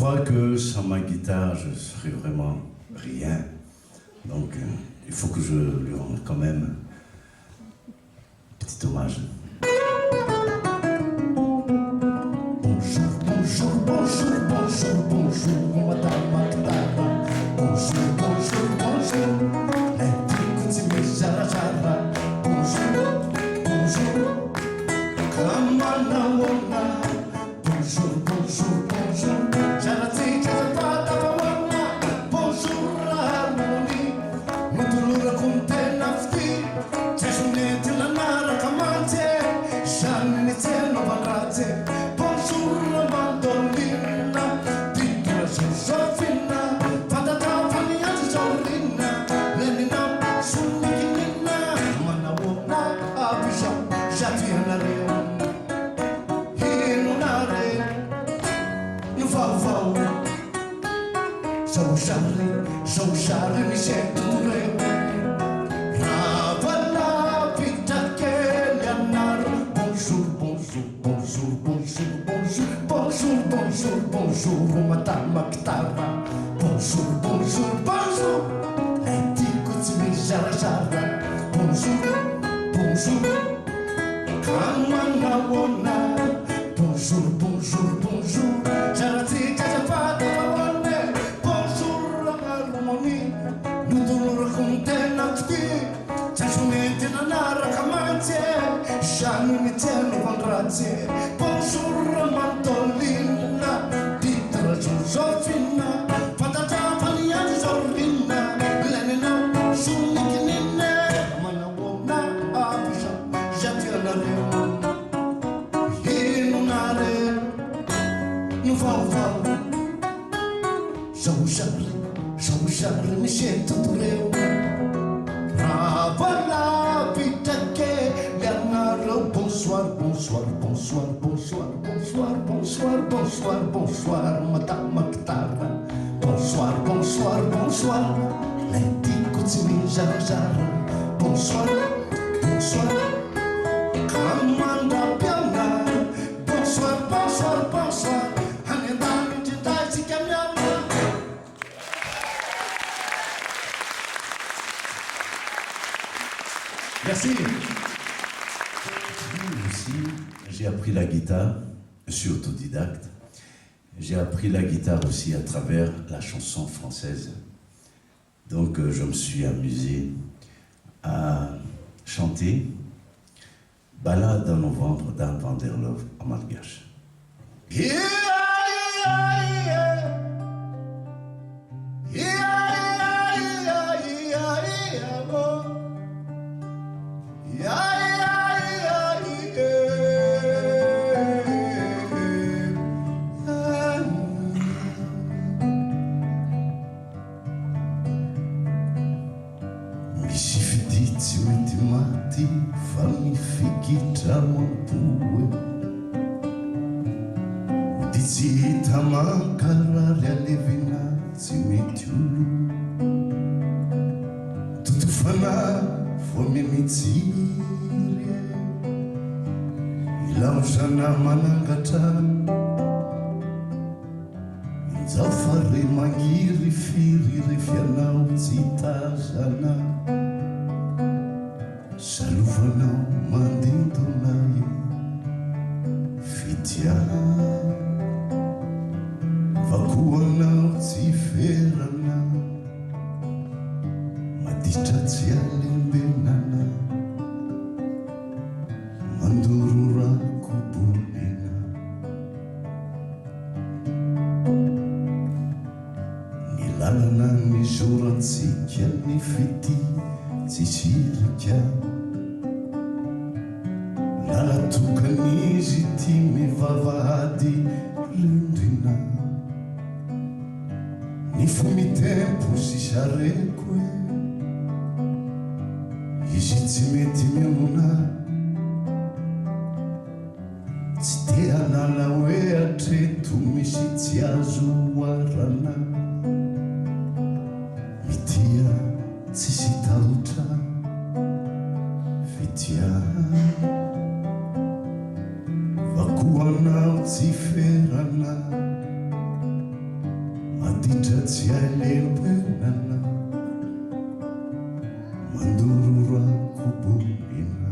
crois que sans ma guitare, je serais vraiment rien. Donc, il faut que je lui rende quand même un petit hommage. Bonjour, bonjour, bonjour, bonjour, bonjour, madame Magdala. Bonjour, bonjour, bonjour, écoutez mes jara jara. Bonjour, bonjour, kamana wana. Bonjour, bonjour, bonjour, jara tika pada wana. Bonjour, harmoni, mutulura kunte nafti. Teshunete la nara kamante, shanete no banate. Bonjour, mandolina, piccola Josefina, patata, faniata, giorlina, lenina, sunichinina, manawona, abisha, jatianare, inunare, nufau, Shaushare, mi sento re, ravala, pitake, lianaro, bonjour, bonjour, bonjour, bonjour, bonjour, bonjour, bonjour, bonjour, madame Magdala. Bonjour, bonjour, bonjour, écoute mes jara jara. Bonjour, bonjour, kamana wana. Bonjour, bonjour, bonjour, jara tika japata wana. Bonjour, harmoni, nudulura kunte nafti. Tashunete na nara kamante, shanunite no vangrate. Bonjour, mandolina, piccola Josefina, patata, faniata, giorlina, lenina, sunichinina, manawona, abisha, jatianare, inunare, nufau, Shaushare, mi sento tureu. Ravala, pitake, Leonardo, bonsoir, bonsoir, bonsoir, bonsoir, bonsoir, bonsoir, bonsoir, bonsoir, madame Magdala. Bonsoir, bonsoir, bonsoir, écoutez-moi, jara jara. Bonsoir, bonsoir, kamanda piana. Bonsoir, bonsoir, bonsoir, hanendani jidai sikanyama. Merci. Aussi, j'ai appris la guitare, je suis autodidacte. J'ai appris la guitare aussi à travers la chanson française. Donc je me suis amusé à chanter Ballade en novembre d'Anne van der Loof en malgache. Yeah, yeah, yeah. Yeah, yeah, yeah, yeah, oh. Yeah, yeah, yeah, yeah. Misy fiditsy mety maty fa mifikitra mampue. Ditsy hita mankarary alevina tsy mety olo. Totofana vao mimitsiry, ilaozana manangatra. Injaho fa re mangiry firy refianao tsy tazana. Salovanao mandendonay fitiana. Vakoanao tsy ferana, maditra tsy alembenana. Mandororako bolina, ny lalana ny zorantsika ny fity tsy sirika. Lala tokan'izy ty mivavahady lindrina. Ny fomitempo sy sareko e, izy tsy mety miamona. Tsy te hanala hoe hatreto misy tsy azo arana. Mitia tsy sy tahotra, fitia vakoanao tsy ferana. Matijatsia lempenana mandurura kubulina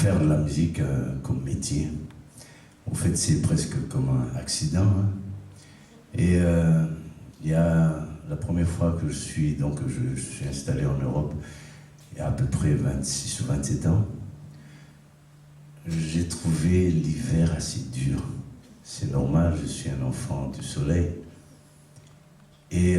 faire de la musique comme métier. En fait, c'est presque comme un accident. Hein. Et il y a la première fois que je suis installé en Europe, il y a à peu près 26 ou 27 ans, j'ai trouvé l'hiver assez dur. C'est normal, je suis un enfant du soleil. Et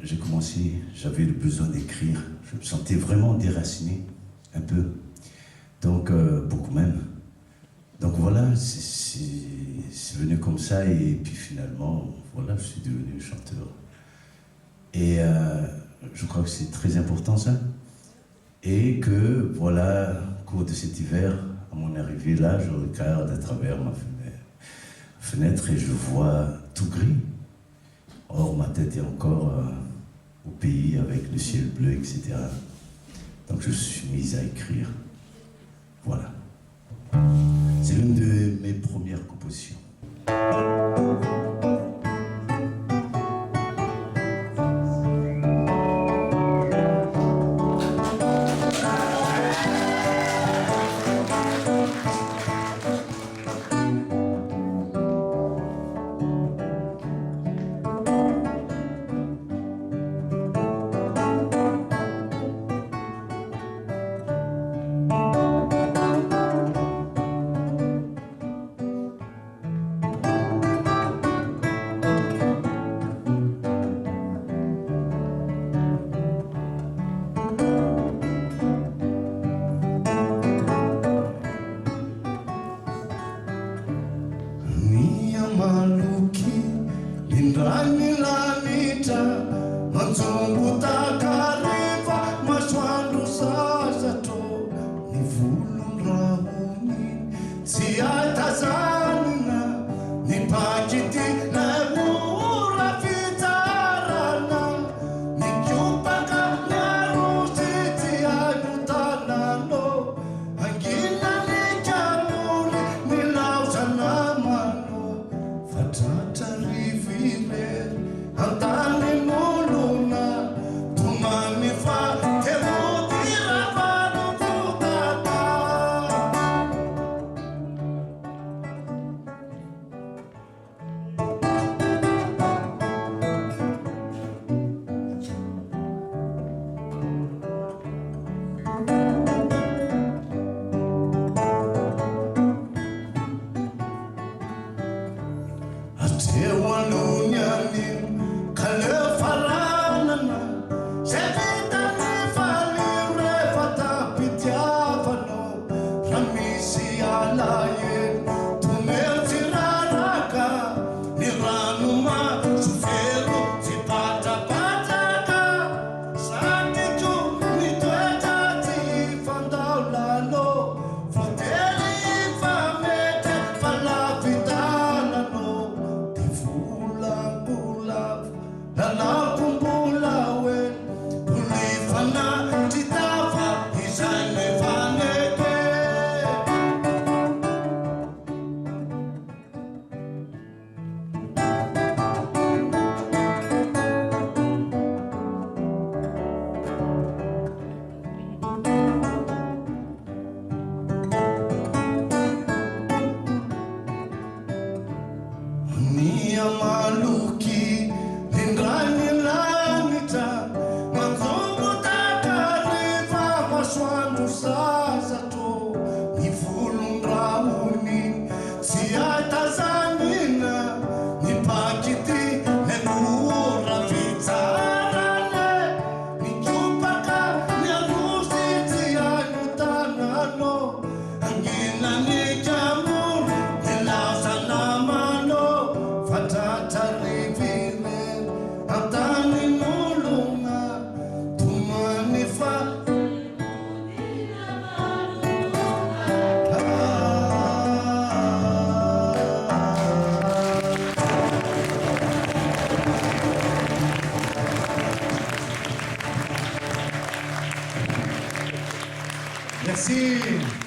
j'ai commencé, j'avais le besoin d'écrire. Je me sentais vraiment déraciné, un peu. Donc, beaucoup même. Donc voilà, c'est venu comme ça et puis finalement, voilà, je suis devenu chanteur. Et je crois que c'est très important ça. Et que, voilà, au cours de cet hiver, à mon arrivée là, je regarde à travers ma fenêtre et je vois tout gris. Or, ma tête est encore au pays avec le ciel bleu, etc. Donc je suis mise à écrire. Voilà. C'est l'une de mes premières compositions. Merci.